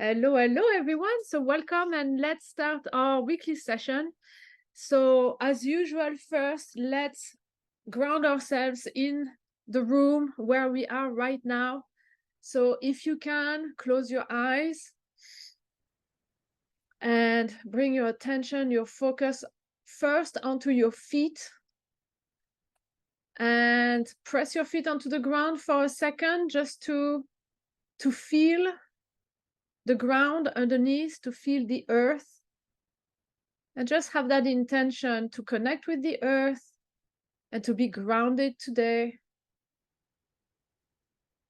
Hello, hello, everyone. So welcome and let's start our weekly session. So as usual, first, let's ground ourselves in the room where we are right now. So if you can, close your eyes and bring your attention, your focus first onto your feet. And press your feet onto the ground for a second just to feel the ground underneath, to feel the earth. And just have that intention to connect with the earth and to be grounded today.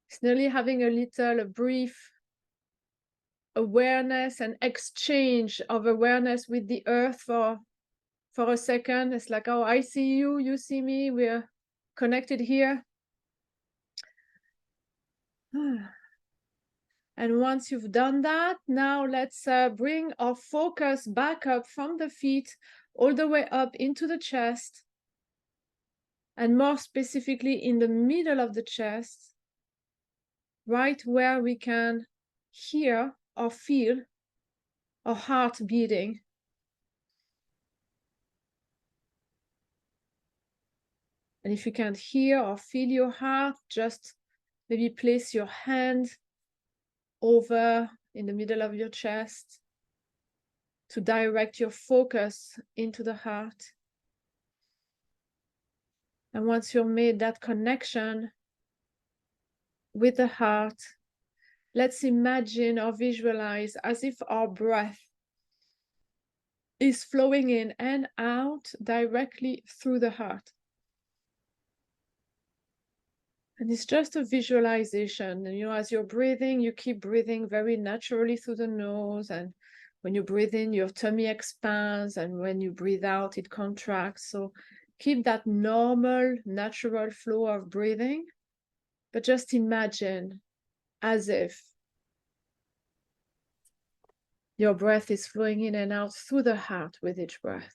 It's nearly having a brief awareness and exchange of awareness with the earth for a second. It's like, oh, I see you, you see me, we're connected here. And once you've done that, now let's bring our focus back up from the feet all the way up into the chest, and more specifically in the middle of the chest, right where we can hear or feel our heart beating. And if you can't hear or feel your heart, just maybe place your hand over in the middle of your chest to direct your focus into the heart. And once you've made that connection with the heart, let's imagine or visualize as if our breath is flowing in and out directly through the heart. And it's just a visualization. And, as you're breathing, you keep breathing very naturally through the nose. And when you breathe in, your tummy expands. And when you breathe out, it contracts. So keep that normal, natural flow of breathing. But just imagine as if your breath is flowing in and out through the heart with each breath.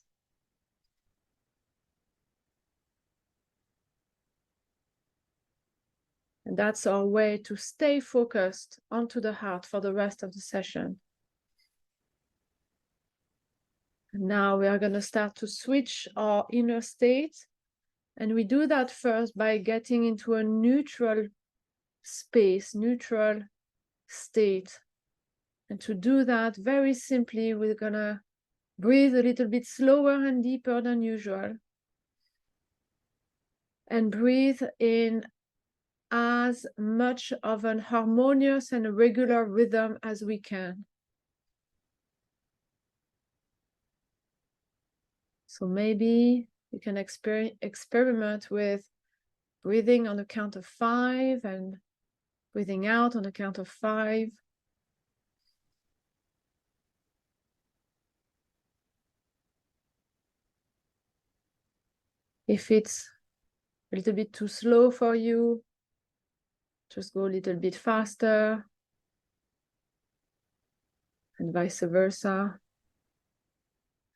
And that's our way to stay focused onto the heart for the rest of the session. And now we are going to start to switch our inner state. And we do that first by getting into a neutral space, neutral state. And to do that very simply, we're going to breathe a little bit slower and deeper than usual. And breathe in as much of an harmonious and regular rhythm as we can. So maybe you can experiment with breathing on the count of 5 and breathing out on the count of 5. If it's a little bit too slow for you, just go a little bit faster, and vice versa.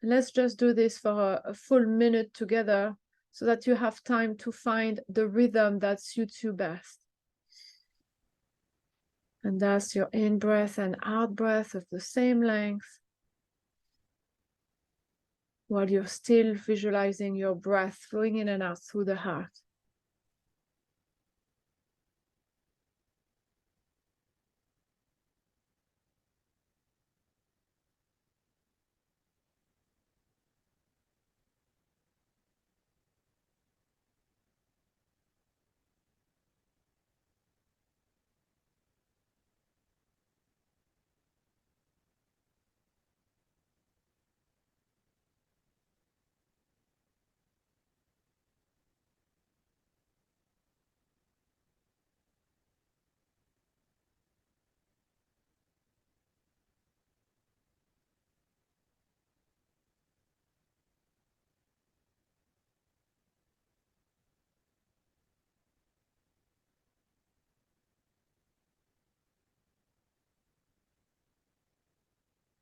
And let's just do this for a full minute together so that you have time to find the rhythm that suits you best. And that's your in-breath and out-breath of the same length, while you're still visualizing your breath flowing in and out through the heart.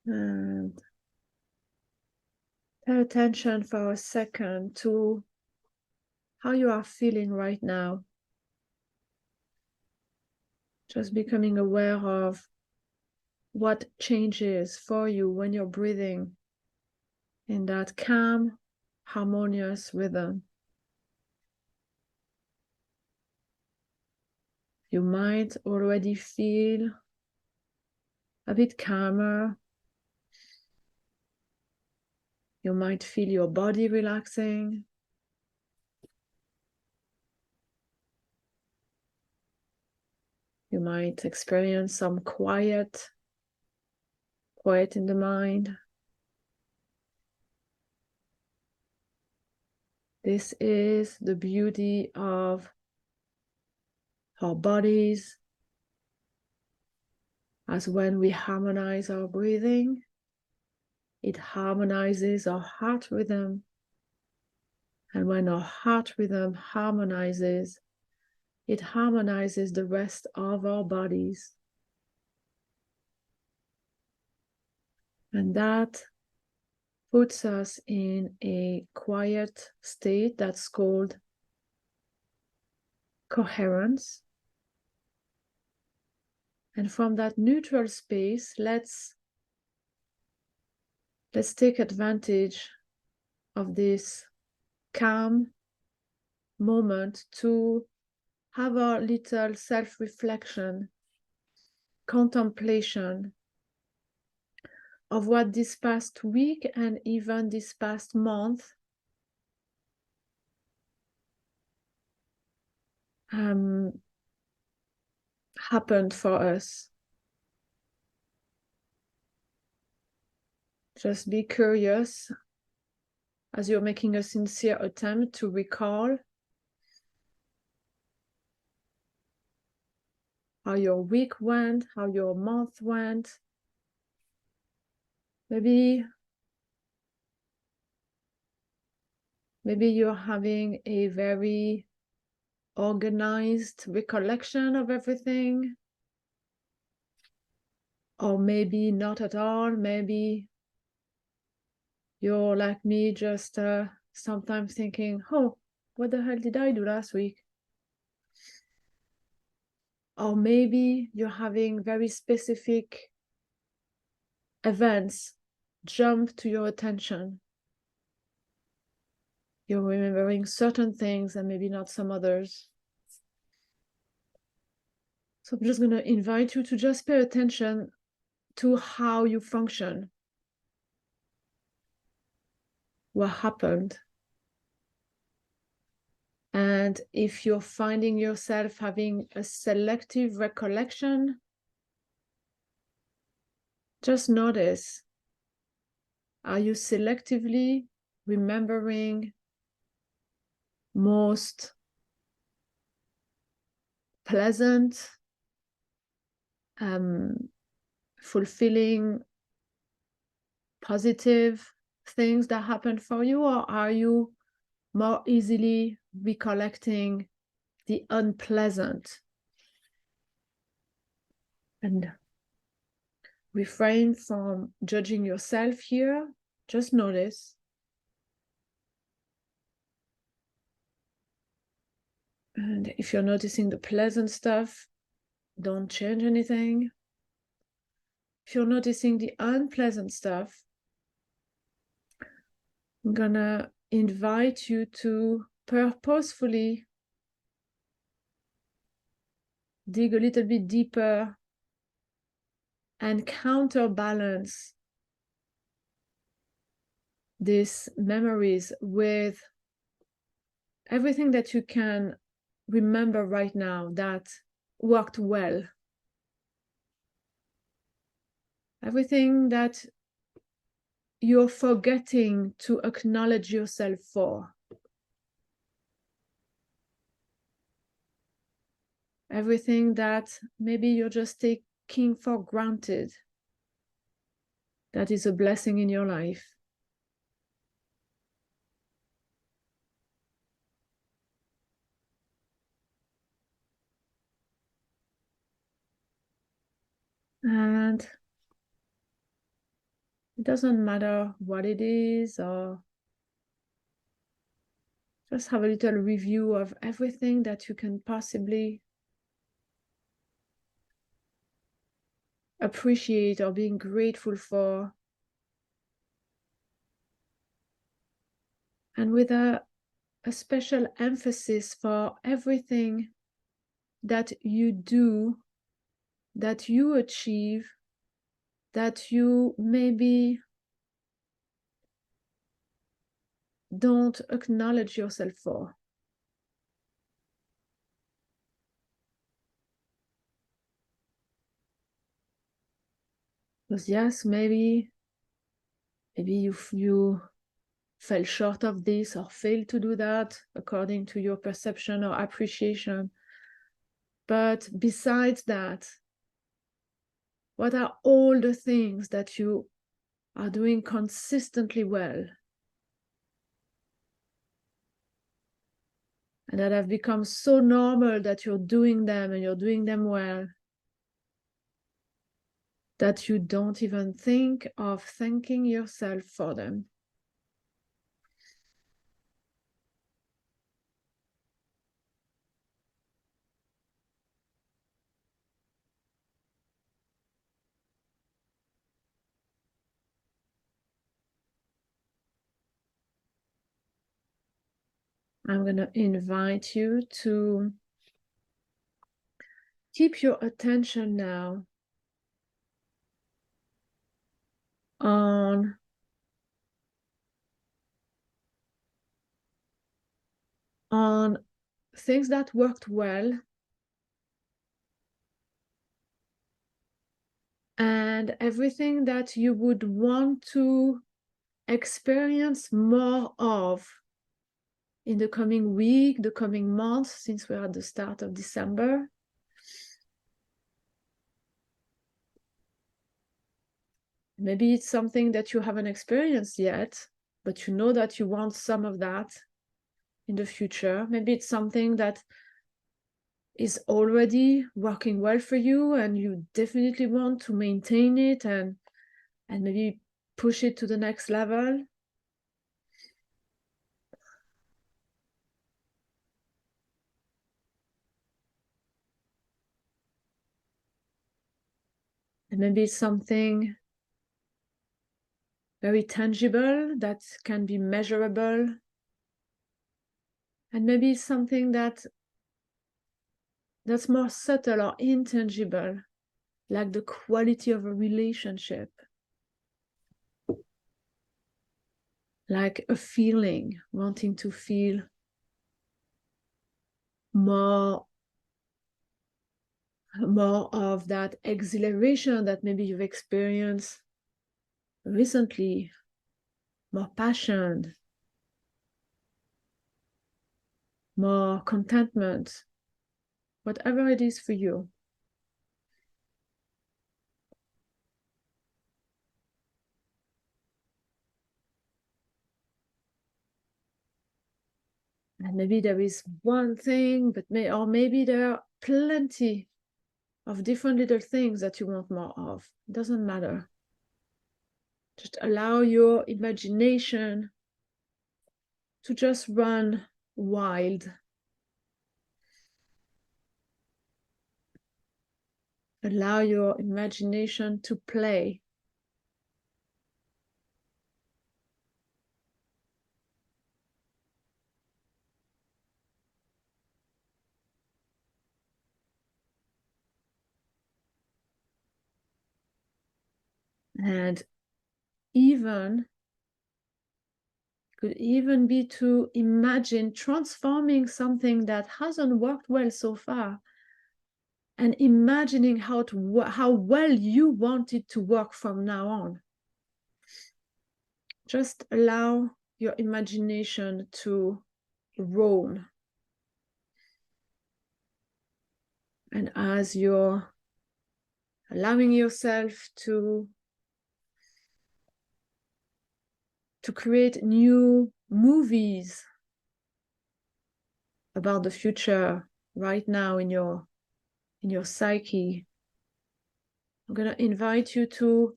And pay attention for a second to how you are feeling right now. Just becoming aware of what changes for you when you're breathing in that calm, harmonious rhythm. You might already feel a bit calmer. You might feel your body relaxing. You might experience some quiet in the mind. This is the beauty of our bodies, as when we harmonize our breathing, it harmonizes our heart rhythm. And when our heart rhythm harmonizes, it harmonizes the rest of our bodies. And that puts us in a quiet state that's called coherence. And from that neutral space, let's take advantage of this calm moment to have a little self-reflection, contemplation of what this past week and even this past month happened for us. Just be curious as you're making a sincere attempt to recall how your week went, how your month went. Maybe you're having a very organized recollection of everything. Or maybe not at all. Maybe you're like me, just sometimes thinking, oh, what the hell did I do last week? Or maybe you're having very specific events jump to your attention. You're remembering certain things and maybe not some others. So I'm just going to invite you to just pay attention to how you function. What happened? And if you're finding yourself having a selective recollection, just notice, are you selectively remembering most pleasant, fulfilling, positive things that happened for you, or are you more easily recollecting the unpleasant? And refrain from judging yourself here. Just notice. And if you're noticing the pleasant stuff, don't change anything. If you're noticing the unpleasant stuff, I'm gonna invite you to purposefully dig a little bit deeper and counterbalance these memories with everything that you can remember right now that worked well. Everything that you're forgetting to acknowledge yourself for. Everything that maybe you're just taking for granted, that is a blessing in your life. And it doesn't matter what it is, or just have a little review of everything that you can possibly appreciate or being grateful for. And with a special emphasis for everything that you do, that you achieve, that you maybe don't acknowledge yourself for. Because yes, maybe you fell short of this or failed to do that according to your perception or appreciation. But besides that, what are all the things that you are doing consistently well and that have become so normal that you're doing them and you're doing them well that you don't even think of thanking yourself for them? I'm going to invite you to keep your attention now on things that worked well and everything that you would want to experience more of in the coming week, the coming month, since we're at the start of December. Maybe it's something that you haven't experienced yet, but you know that you want some of that in the future. Maybe it's something that is already working well for you and you definitely want to maintain it and maybe push it to the next level. And maybe it's something very tangible that can be measurable. And maybe it's something that's more subtle or intangible, like the quality of a relationship, like a feeling, wanting to feel more of that exhilaration that maybe you've experienced recently, more passion, more contentment, whatever it is for you. And maybe there is one thing, but maybe there are plenty of different little things that you want more of. It doesn't matter. Just allow your imagination to just run wild. Allow your imagination to play. And could even be to imagine transforming something that hasn't worked well so far and imagining how well you want it to work from now on. Just allow your imagination to roam. And as you're allowing yourself to create new movies about the future right now in your psyche, I'm going to invite you to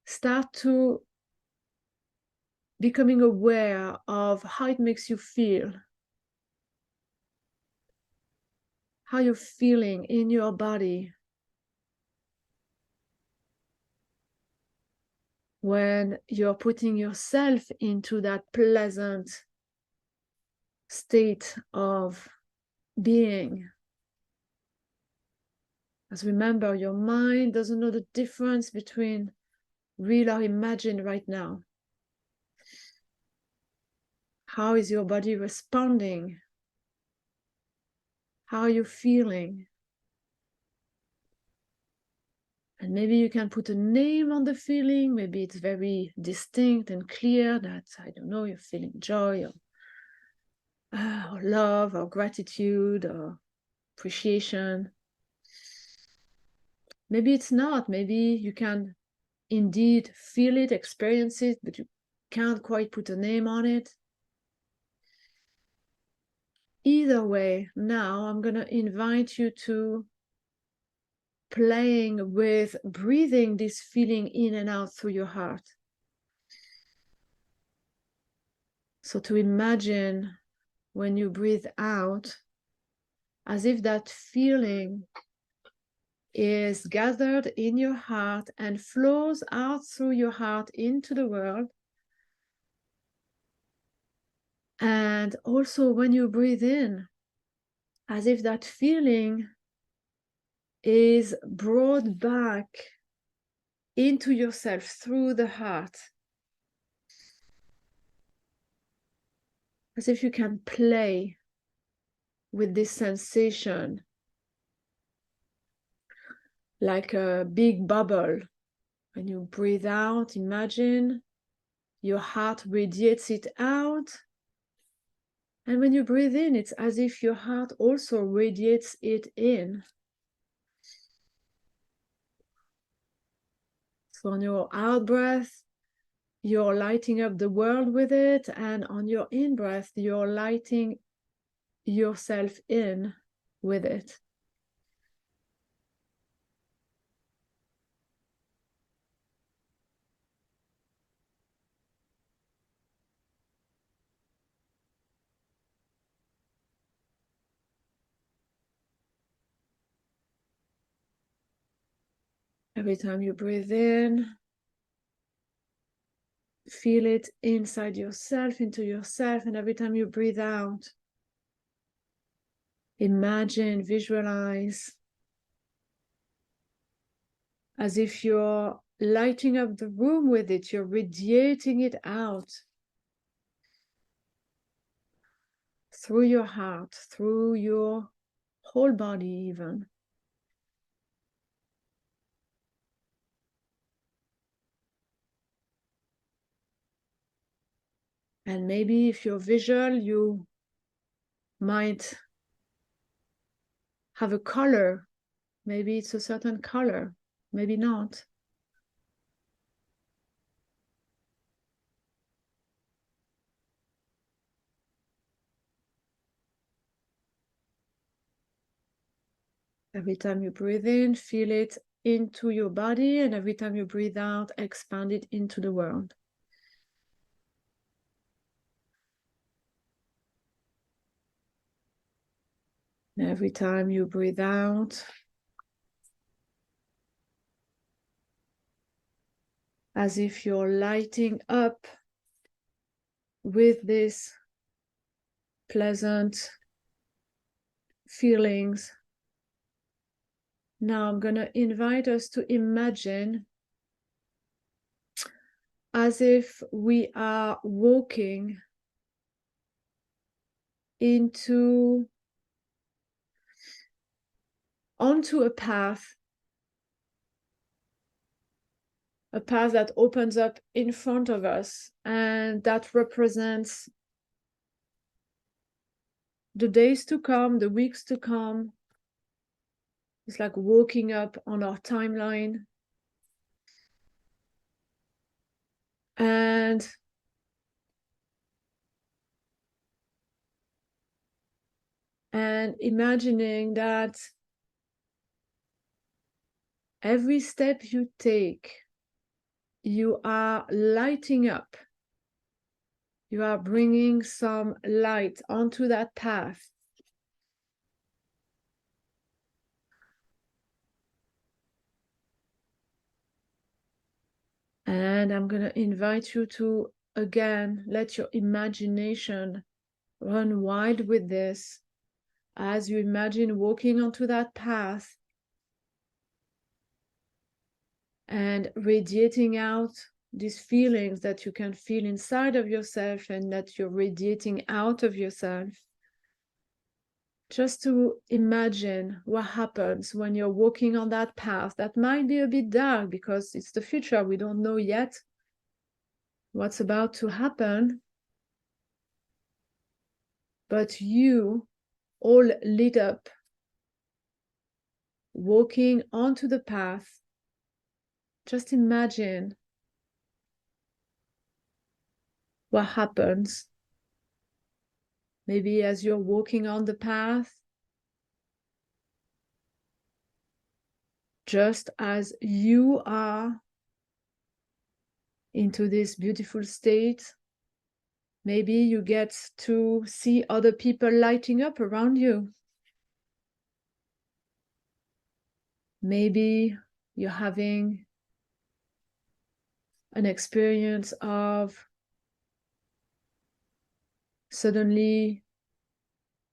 start to becoming aware of how it makes you feel, how you're feeling in your body when you're putting yourself into that pleasant state of being. As remember, your mind doesn't know the difference between real or imagined right now. How is your body responding? How are you feeling? And maybe you can put a name on the feeling. Maybe it's very distinct and clear that, I don't know, you're feeling joy or love or gratitude or appreciation. Maybe it's not. Maybe you can indeed feel it, experience it, but you can't quite put a name on it. Either way, now I'm going to invite you to playing with breathing this feeling in and out through your heart. So to imagine when you breathe out, as if that feeling is gathered in your heart and flows out through your heart into the world. And also when you breathe in, as if that feeling is brought back into yourself through the heart. As if you can play with this sensation like a big bubble. When you breathe out, imagine your heart radiates it out. And when you breathe in, it's as if your heart also radiates it in. So on your out breath, you're lighting up the world with it. And on your in breath, you're lighting yourself in with it. Every time you breathe in, feel it inside yourself, into yourself. And every time you breathe out, imagine, visualize as if you're lighting up the room with it, you're radiating it out through your heart, through your whole body even. And maybe if you're visual, you might have a color. Maybe it's a certain color, maybe not. Every time you breathe in, feel it into your body, and every time you breathe out, expand it into the world. And every time you breathe out, as if you're lighting up with this pleasant feelings. Now I'm going to invite us to imagine as if we are walking onto a path that opens up in front of us, and that represents the days to come, the weeks to come. It's like walking up on our timeline. And imagining that every step you take, you are lighting up. You are bringing some light onto that path. And And I'm going to invite you to, again, let your imagination run wild with this as you imagine walking onto that path and radiating out these feelings that you can feel inside of yourself and that you're radiating out of yourself. Just to imagine what happens when you're walking on that path that might be a bit dark because it's the future. We don't know yet what's about to happen. But you, all lit up, walking onto the path. Just imagine what happens. Maybe as you're walking on the path, just as you are into this beautiful state, maybe you get to see other people lighting up around you. Maybe you're having an experience of suddenly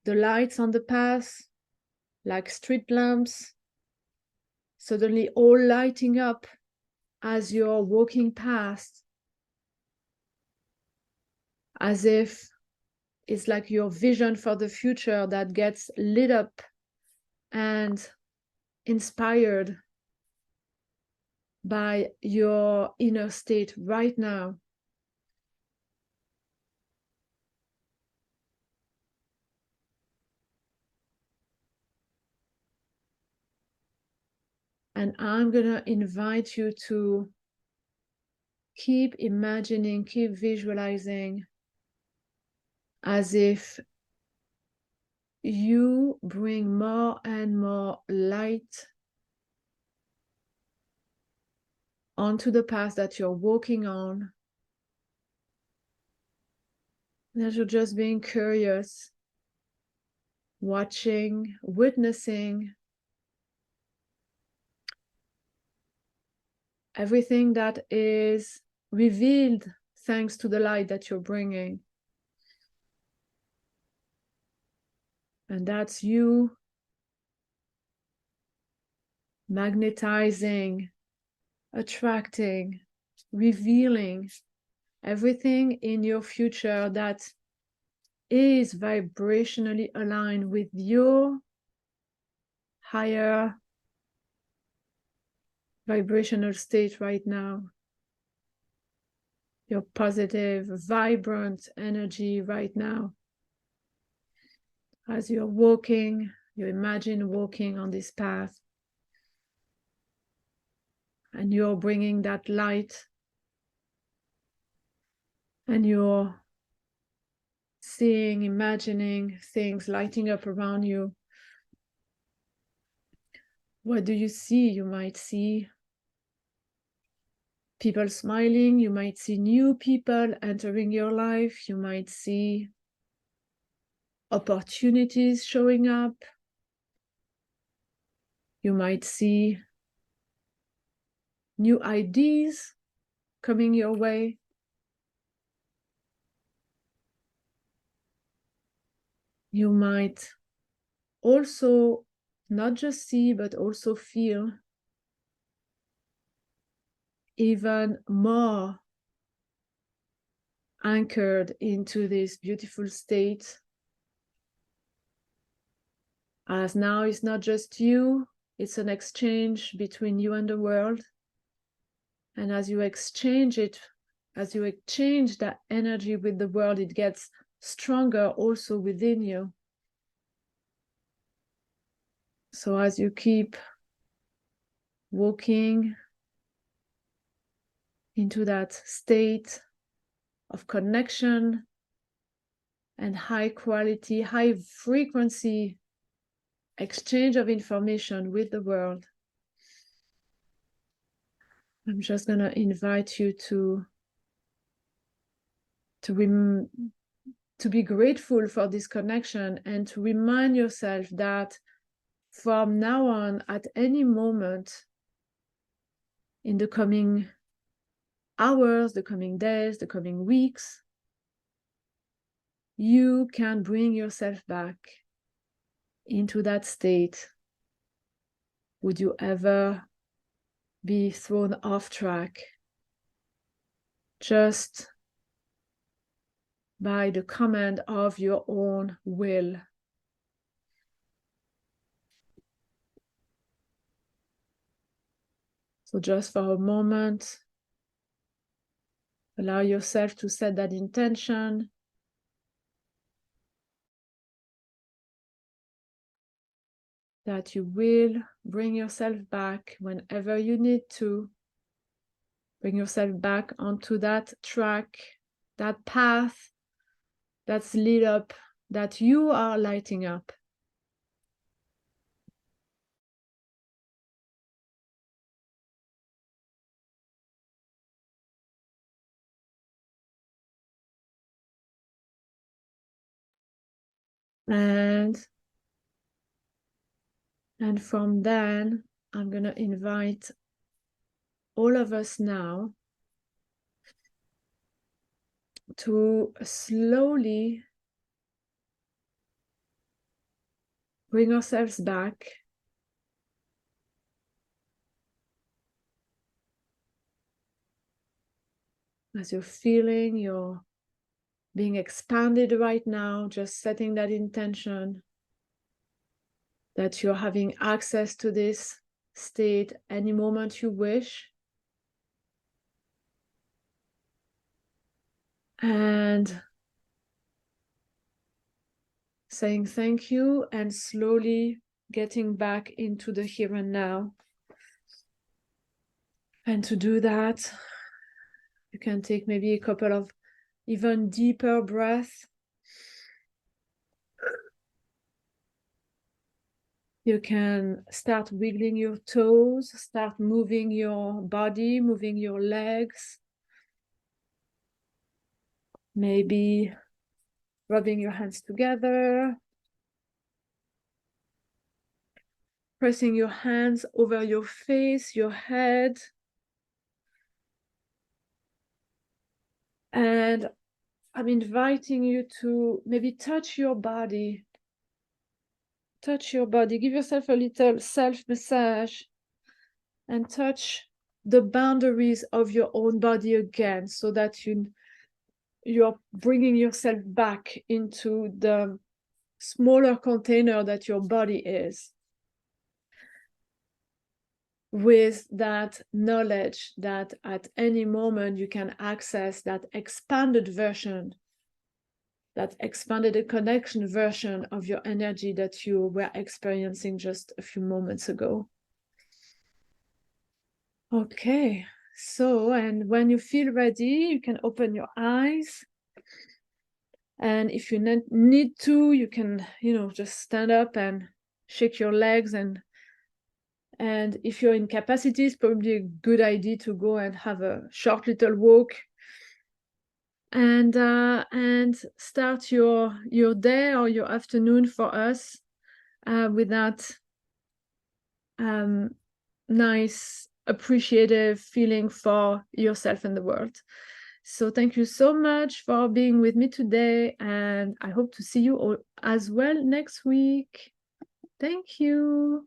the lights on the path, like street lamps, suddenly all lighting up as you're walking past, as if it's like your vision for the future that gets lit up and inspired by your inner state right now. And I'm going to invite you to keep imagining, keep visualizing as if you bring more and more light onto the path that you're walking on. That you're just being curious, watching, witnessing everything that is revealed thanks to the light that you're bringing. And that's you magnetizing, attracting, revealing everything in your future that is vibrationally aligned with your higher vibrational state right now. Your positive, vibrant energy right now. As you're walking, you imagine walking on this path. And you're bringing that light. And you're seeing, imagining things lighting up around you. What do you see? You might see people smiling. You might see new people entering your life. You might see opportunities showing up. You might see new ideas coming your way. You might also not just see, but also feel even more anchored into this beautiful state. As now it's not just you, it's an exchange between you and the world. And as you exchange it, as you exchange that energy with the world, it gets stronger also within you. So as you keep walking into that state of connection and high quality, high frequency exchange of information with the world, I'm just going to invite you to be grateful for this connection and to remind yourself that from now on, at any moment in the coming hours, the coming days, the coming weeks, you can bring yourself back into that state. Would you ever be thrown off track just by the command of your own will? So just for a moment, allow yourself to set that intention. That you will bring yourself back whenever you need to. Bring yourself back onto that track, that path that's lit up, that you are lighting up. And from then, I'm going to invite all of us now to slowly bring ourselves back as you're feeling you're being expanded right now, just setting that intention that you're having access to this state any moment you wish. And saying thank you and slowly getting back into the here and now. And to do that, you can take maybe a couple of even deeper breaths. You can start wiggling your toes, start moving your body, moving your legs. Maybe rubbing your hands together. Pressing your hands over your face, your head. And I'm inviting you to maybe touch your body. Touch your body. Give yourself a little self-massage and touch the boundaries of your own body again, so that you're bringing yourself back into the smaller container that your body is, with that knowledge that at any moment you can access that expanded version, that expanded connection version of your energy that you were experiencing just a few moments ago. Okay, so, and when you feel ready, you can open your eyes. And if you need to, you can, just stand up and shake your legs. And if you're in capacity, it's probably a good idea to go and have a short little walk. And start your day or your afternoon for us with that nice, appreciative feeling for yourself and the world. So thank you so much for being with me today, and I hope to see you all as well next week. Thank you.